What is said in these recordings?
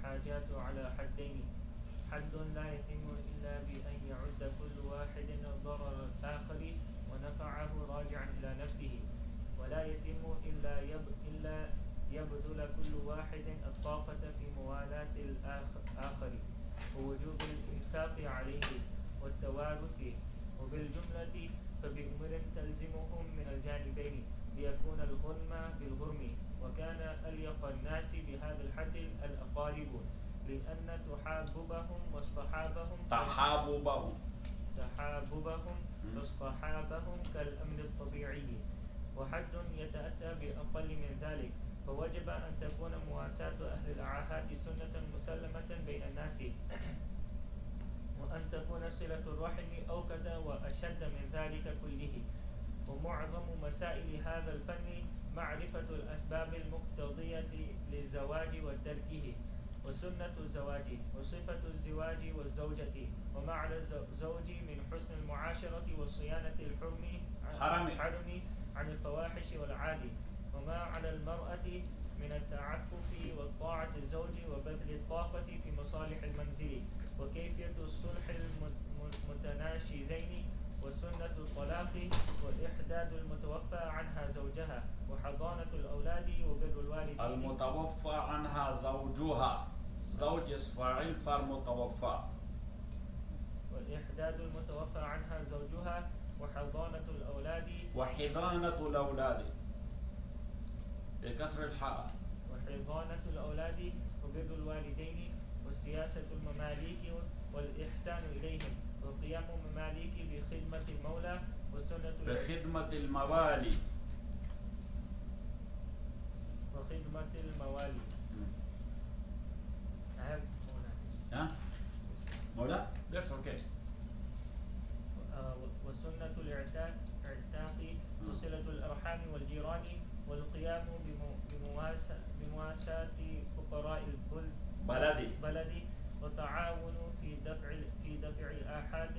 الحاجات على حدين. حد لا يتم إلا بأن يعد كل واحد ضرر الآخر ونفعه راجعا إلى نفسه، ولا يتم إلا يبذل كل واحد الطاقة في موالاة الآخر ووجوب الإنفاق عليه والتوارث. وبالجملة فبأمر تلزمهم من الجانبين ليكون الغنم بالغرم. وكان أليق الناس بهذا الحد الأقارب، لأن تحاببهم واصطحابهم كالأمن الطبيعي. وحد يتأتى بأقل من ذلك، فوجب أن تكون مواساة أهل العاهات سنة مسلمة بين الناس، وأن تكون صلة الرحم أوكد وأشد من ذلك كله. ومعظم مسائل هذا الفن معرفة الأسباب المقتضية للزواج وتركه، وسنة الزواج، وصفة الزواج والزوجة، ومعنى الزوج من حسن المعاشرة وصيانة الحرم عن الفواحش والعادي، وما على المرأة من التعفف وطاعة الزوج وبذل الطاقة في مصالح المنزل، وكيفية الصلح المتناشزين، وسنة الطلاق، وإحداد المتوفى عنها زوجها، وحضانة الأولاد، وبر الوالدين. المتوفى عنها زوجها، زوج فاعل متوفى. وإحداد المتوفى عنها زوجها، وحضانة الأولاد بكسر الحاء. وحضانة الأولاد وبر الوالدين، وسياسة المماليك والإحسان إليهم، وقيام المماليك بخدمة المولى، بخدمة الموالي. I have مولا? That's okay. وسنة الإعتاق وصلة الأرحام والجيران، والقيام بمواساة فقراء البلد، وتعاون في دفع آحات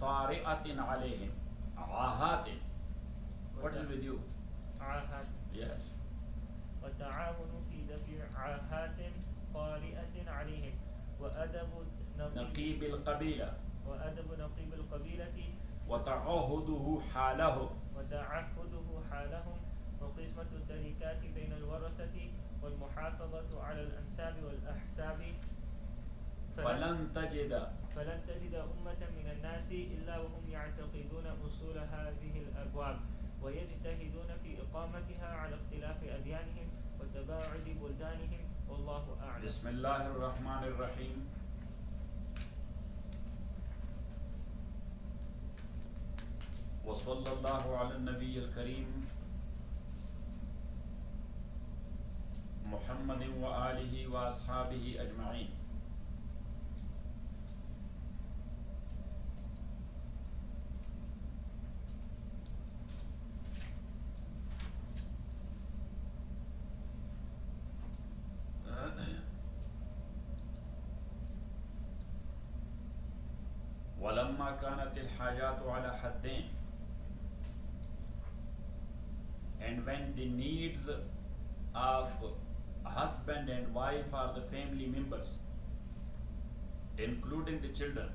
طائرة عليهم. عاهات. What is with you? عاهات. Yes. والتعاون في دفع عاهات طارئة عليهم، وأدب نقيب القبيلة، وتعهده حالهم، وقسمة التركات بين الورثة، والمحافظة على الأنساب والأحساب. فلن تجد أمة من الناس إلا وهم يعتقدون أصول هذه الأبواب، ويجتهدون في إقامتها على اختلاف أديانهم وتباعد بلدانهم، والله أعلم. بسم الله الرحمن الرحيم. وصلى الله على النبي الكريم محمد وآله وأصحابه أجمعين. ولما كانت الحاجات على حدين, and when the needs of husband and wife are the family members, including the children,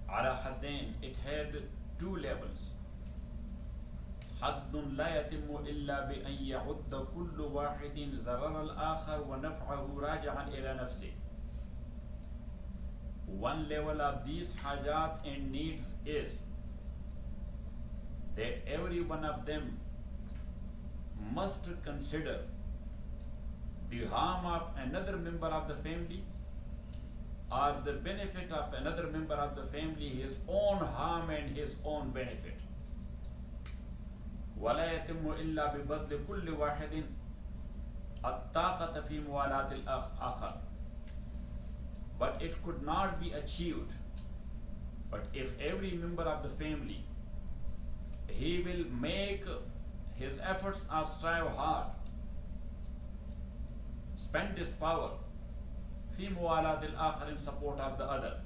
على حدين, it had two levels. حد لا يتم إلا بأن يعد كل واحد ضرر الآخر ونفعه راجعا إلى نفسه. One level of these hajat and needs is that every one of them must consider the harm of another member of the family or the benefit of another member of the family, his own harm and his own benefit. ولا يتم إلا ببذل كل واحد الطاقة في موالاة الآخر. But it could not be achieved. But if every member of the family, he will make his efforts or strive hard, spend his power في موالاة الآخر in support of the other,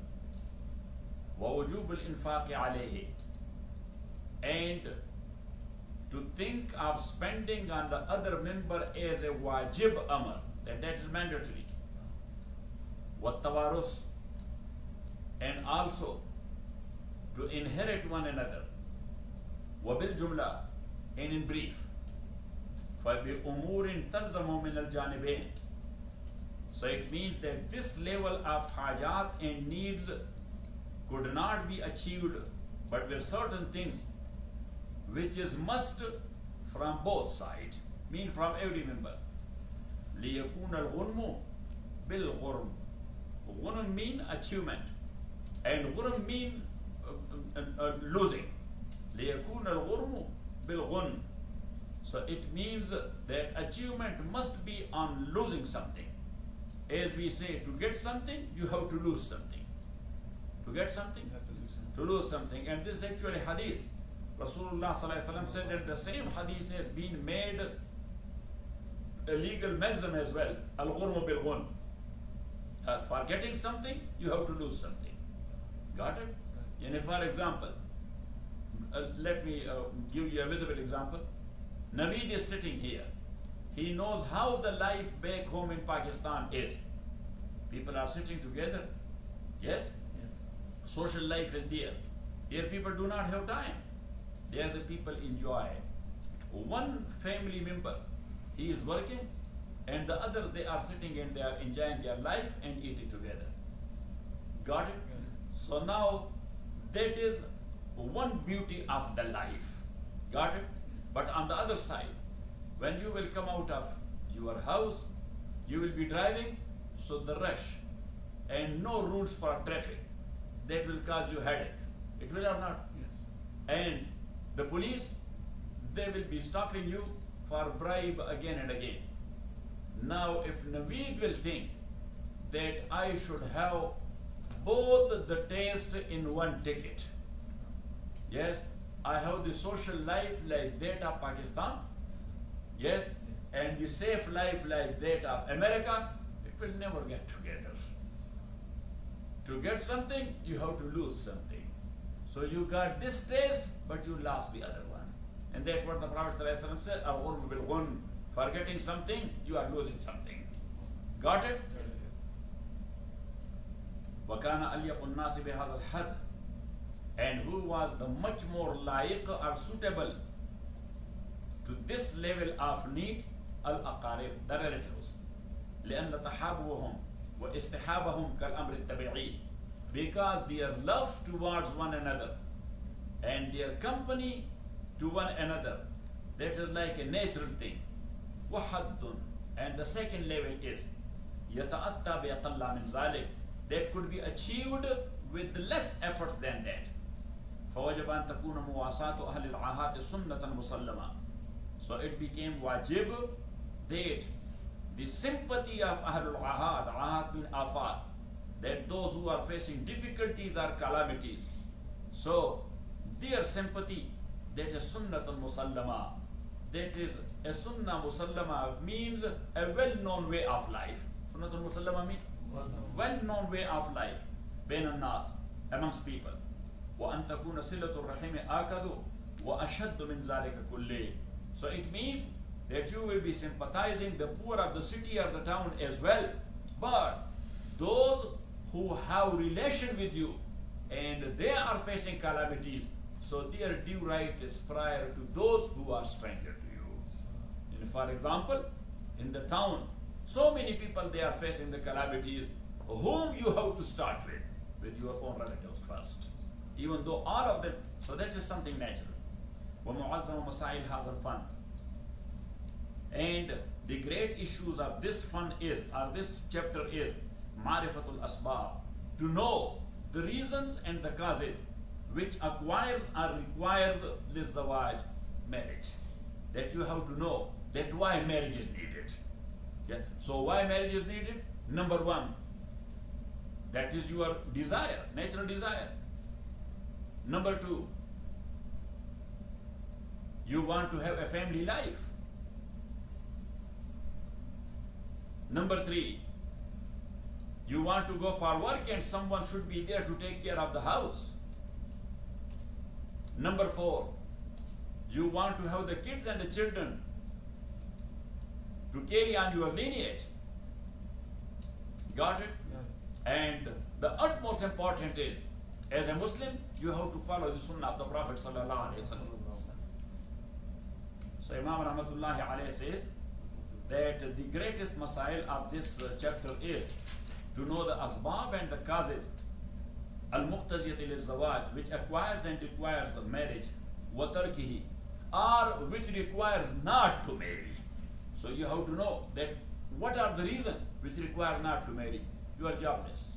ووجوب الإنفاق عليه, and to think of spending on the other member as a wajib amr, that is mandatory. Wattawarus, and also to inherit one another. Wabil jumla, and in brief. فَبِأُمُورٍ تَلْزَمُ مِنَ الْجَانِبَيْنِ. So it means that this level of hajat and needs could not be achieved, but there are certain things which is must from both sides, mean from every member. لِيَكُونَ الْغُنْمُ بِالْغُرْمِ. Ghunm mean achievement, and ghurm mean losing. لِيَكُونَ الْغُرْمُ بِالْغُنْمِ. So it means that achievement must be on losing something. As we say, to get something, you have to lose something. To get something, You have to lose something. to lose something. And this is actually hadith. Rasulullah sallallahu alaihi wasallam said that the same hadith has been made a legal maxim as well. Al-ghurmu bil-ghun. For getting something, you have to lose something. Got it? And for example, let me give you a visible example. Naveed is sitting here. He knows how the life back home in Pakistan is. People are sitting together. Yes? Yes. Social life is there. Here people do not have time. There the people enjoy. One family member, he is working, and the others, they are sitting and they are enjoying their life and eating together. Got it? So now, that is one beauty of the life. Got it? But on the other side, when you will come out of your house, you will be driving, so the rush and no rules for traffic, that will cause you headache. It will or not? Yes. And the police, they will be stopping you for bribe again and again. Now, if Naveed will think that I should have both the taste in one ticket, yes, I have the social life like that of Pakistan, yes, and the safe life like that of America, it will never get together. To get something, you have to lose something. So you got this taste, but you lost the other one. And that's what the Prophet ﷺ said, Al-ghurm bil-ghun. For getting something, you are losing something. Got it? وَكَانَ أَلْيَقُ النَّاسِ بِهَذَا الْحَدِّ. And who was the much more layiq or suitable to this level of need? Al-aqarib, the relatives. لأن تحابهم واستحابهم كالأمر الطبيعي. Because their love towards one another and their company to one another, that is like a natural thing. وحد. And the second level is يتأتى بأقل من ذلك. That could be achieved with less efforts than that. فوجب أن تكون مواساة أهل العاهات سنة مسلمة. So it became wajib that the sympathy of Ahlul Ahad, Ahad bin Afat, that those who are facing difficulties or calamities, so their sympathy, that is sunnatun musallama, that is a sunnah musallama, means a well-known way of life. Sunnatun musallama means well-known way of life, bain al-nas, amongst people. وأن تكون صلة الرحم آكد وأشد من ذلك كله. So it means that you will be sympathizing the poor of the city or the town as well, but those who have relation with you and they are facing calamities, so their due right is prior to those who are stranger to you. And for example, in the town, so many people, they are facing the calamities. Whom you have to start with your own relatives first, even though all of them. So that is something natural. وَمُعَظَّمُ مَسَائِلْ هَذَا الْفَنِّ. And the great issues of this fun is, or this chapter is, Marifatul Asbab, to know the reasons and the causes which acquires or requires lizawaj, marriage. That you have to know that why marriage is needed. Yeah. So why marriage is needed? Number one, that is your desire, natural desire. Number two, you want to have a family life. Number three, you want to go for work and someone should be there to take care of the house. Number four, You want to have the kids and the children to carry on your lineage. Got it? Yeah. And the utmost important is, as a Muslim, you have to follow the Sunnah of the Prophet sallallahu alaihi wasallam. So Imam Rahmatullahi alayhi says that the greatest masail of this chapter is to know the asbab and the causes al-muqtaziyat lil-zawaj, which acquires and requires marriage, wa tarkihi, or which requires not to marry. So you have to know that what are the reasons which require not to marry. You are jobless.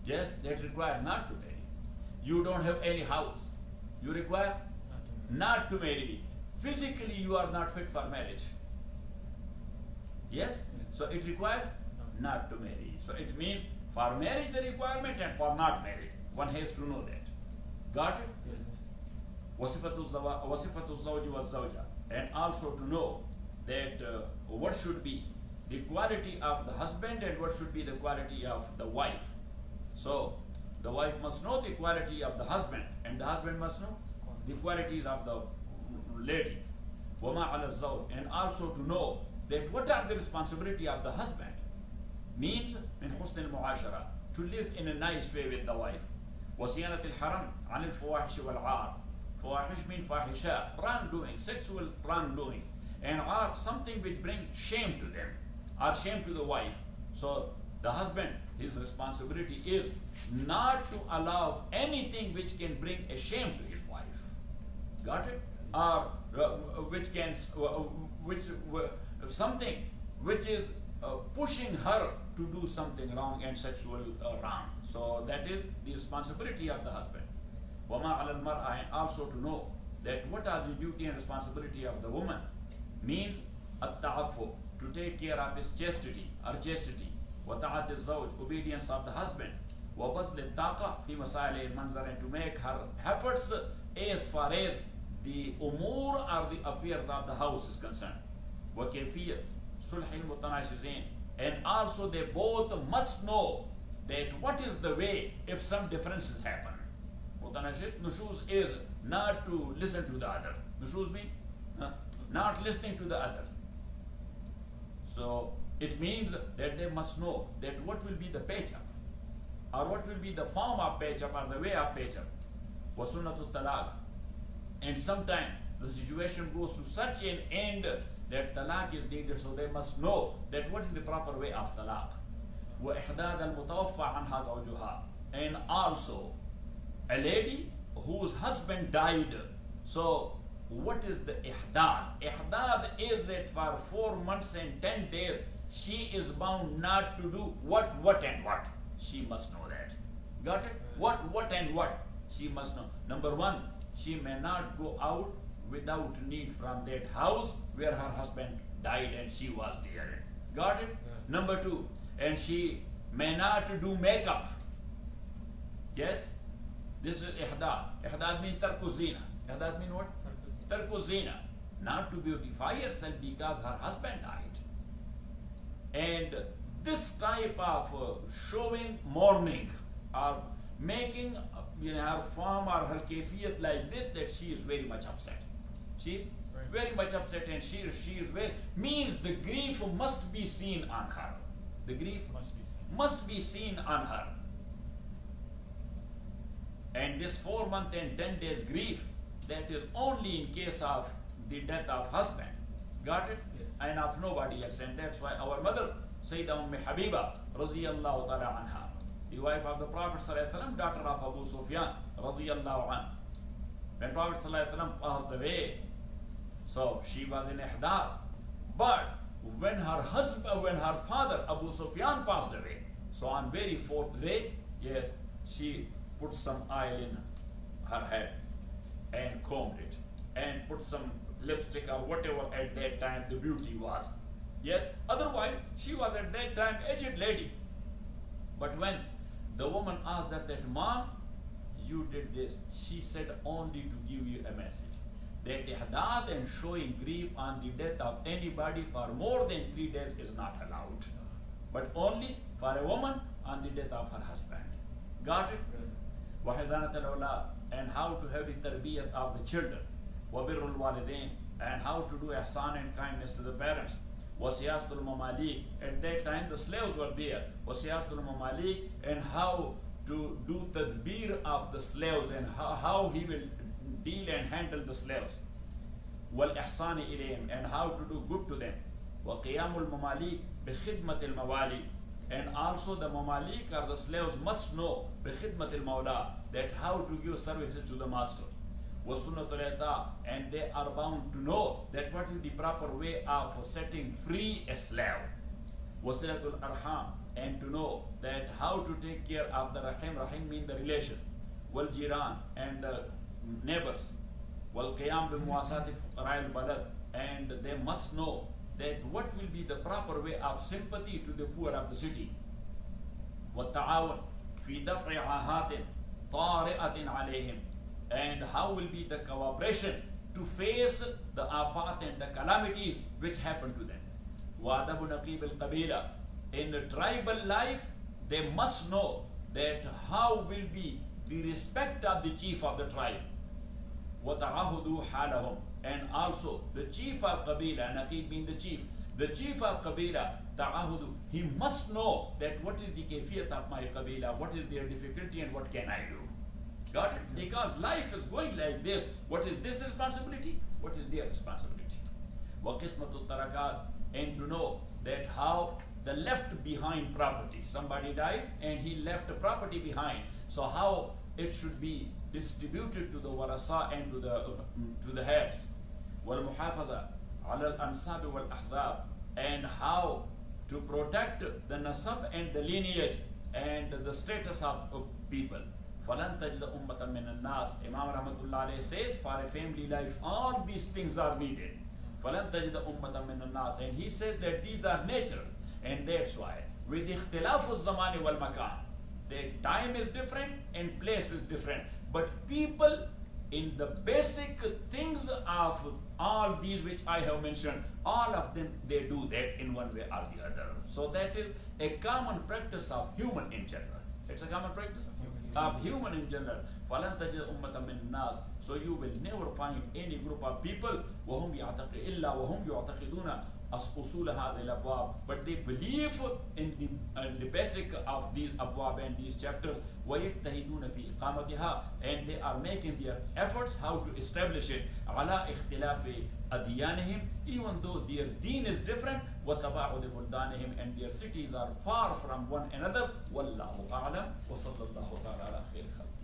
Yes, that require not to marry. You don't have any house. You require not to marry. Physically you are not fit for marriage. Yes? So it requires not to marry. So it means for marriage the requirement and for not marriage. One has to know that. Got it? Wasifatu zawji was zawja. And also to know that what should be the quality of the husband and what should be the quality of the wife. So the wife must know the quality of the husband and the husband must know the qualities of the lady. Wama ala zawj. And also to know that what are the responsibility of the husband. Means min husn al-muashara, to live in a nice way with the wife. Wasiyanat al-haram an al-fawahish wal-aar. Fawahish mean fahisha, wrongdoing, sexual wrongdoing. And are something which bring shame to them, or shame to the wife. So the husband, his responsibility is not to allow anything which can bring a shame to his wife. Got it? Or something which is pushing her to do something wrong and sexual wrong. So that is the responsibility of the husband. Wama ala al-mar'a, and also to know that what are the duty and responsibility of the woman. Means at-ta'affu, to take care of his chastity or chastity. Wa ta'at az-zawj, obedience of the husband. Wa basl al-taqa fi masail al-manzar, and to make her efforts as far as the umur or the affairs of the house is concerned. Wa kayfiyat sulh al-mutanashizain, and also they both must know that what is the way if some differences happen. Nushuz is not to listen to the other. Nushuz means not listening to the others. So it means that they must know that what will be the patch up, or what will be the form of patch up or the way of patch up. Wa sunnatul talaq. And sometimes the situation goes to such an end that talaq is needed, so they must know that what is the proper way of talaq. Wa ihdad al-mutawaffa anha zawjuha. And also a lady whose husband died. So what is the ihdad? Ihdad is that for 4 months and 10 days she is bound not to do what and what. She must know that. Got it? What and what she must know. Number one, she may not go out without need from that house where her husband died and she was there. Got it? Yeah. Number two, and she may not do makeup. Yes? This is ihdad. Ihdad means tarku zina. Ihdad means what? Tarku zina. Not to beautify herself because her husband died. And this type of showing mourning or making her form or her kefiyat like this, that she is very much upset. She is very much upset, and she is very, means the grief must be seen on her. The grief must be seen on her. And this 4 month and 10 days grief, that is only in case of the death of husband. Got it? Yes. And of nobody else. And that's why our mother, Sayyidah Habiba, Raziyallahu ta'ala anha, the wife of the Prophet sallallahu alaihi wasallam, daughter of Abu Sufyan, Raziyallahu anha. When Prophet sallallahu alaihi wasallam passed away, so she was in ihdar. But when her father Abu Sufyan passed away, so on very 4th day, yes, she put some oil in her head and combed it and put some lipstick or whatever at that time the beauty was. Yet otherwise she was at that time aged lady. But when the woman asked her that, Mom, you did this, she said only to give you a message that ihdad and showing grief on the death of anybody for more than 3 days is not allowed, but only for a woman on the death of her husband. Got it? وَحِزَانَةَ الْأَوْلَادِ, and how to have the tarbiyat of the children. وَبِرُّ الْوَالِدَيْنِ, and how to do ihsan and kindness to the parents. وَسِيَاسَةُ الْمَمَالِيكِ, at that time the slaves were there. وَسِيَاسَةُ الْمَمَالِيكِ, and how to do tadbir of the slaves and how he will deal and handle the slaves. وَالْإِحْسَانِ إِلَيْهِمْ, and how to do good to them. وَقِيَامُ الْمَمَالِيكِ بِخِدْمَةِ الْمَوَالِي, and also the mamalik or the slaves must know بِخِدْمَةِ الْمَوْلَى, that how to give services to the master. وَسُنَّةُ الْإِعْطَاءِ, and they are bound to know that what is the proper way of setting free a slave. وَصِلَةُ الْأَرْحَامِ, and to know that how to take care of the rahim. Rahim means the relation. وَالْجِيرَان, and the neighbors. وَالْقِيَامِ بِمُوَاسَاةِ فُقَرَاءِ الْبَلَدِ, and they must know that what will be the proper way of sympathy to the poor of the city. وَالتَّعَاوُنْ فِي دَفْعِ عَاهَاتٍ طَارِئَةٍ عَلَيْهِمْ, and how will be the cooperation to face the afat and the calamities which happen to them. وَأَدَبُ نَقِيبِ الْقَبِيلَةِ, in the tribal life they must know that how will be the respect of the chief of the tribe. وَتَعَهُدُوا حَالَهُمْ, and also the chief of Qabila, Naqib being the chief of Qabila, ta'ahudu, he must know that what is the kayfiyat of my Qabila, what is their difficulty and what can I do. Got it? Because life is going like this. What is this responsibility? What is their responsibility? وَقِسْمَةُ التَّرَكَاتِ, and to know that how the left behind property. Somebody died and he left a property behind. So how it should be distributed to the warasa and to the heads. وَالْمُحَافَظَةِ عَلَى الْأَنْسَابِ وَالْأَحْزَابِ, and how to protect the nasab and the lineage and the status of people. فَلَنْ تَجْدَ أُمَّةً مِّنَ النَّاسِ, Imam Rahmatullah alayhi says, for a family life all these things are needed. فَلَنْ تَجْدَ أُمَّةً مِّنَ النَّاسِ, and he says that these are natural, and that's why with اختلاف الزمان والمكان, the time is different and place is different, but people in the basic things of all these which I have mentioned, all of them, they do that in one way or the other. So that is a common practice of human in general. It's a common practice of human in general. فَلَنْ تَجِدَ أُمَّةً مِّنَ النَّاسِ, so you will never find any group of people وَهُمْ يَعْتَقِدُونَ أصول هذه الأبواب, but they believe in the basic of these abwab and these chapters. وَيَجْتَهِدُونَ فِي إِقَامَتِهَا, and they are making their efforts how to establish it. عَلَى اختلاف أديانهم, even though their deen is different. وَتَبَاعُدِ بُلْدَانِهِمْ, and their cities are far from one another. وَاللَّهُ أَعْلَمُ وَصَلَّى اللَّهُ تَعَالَى عَلَى خَيْرِ خَلْقِهِ.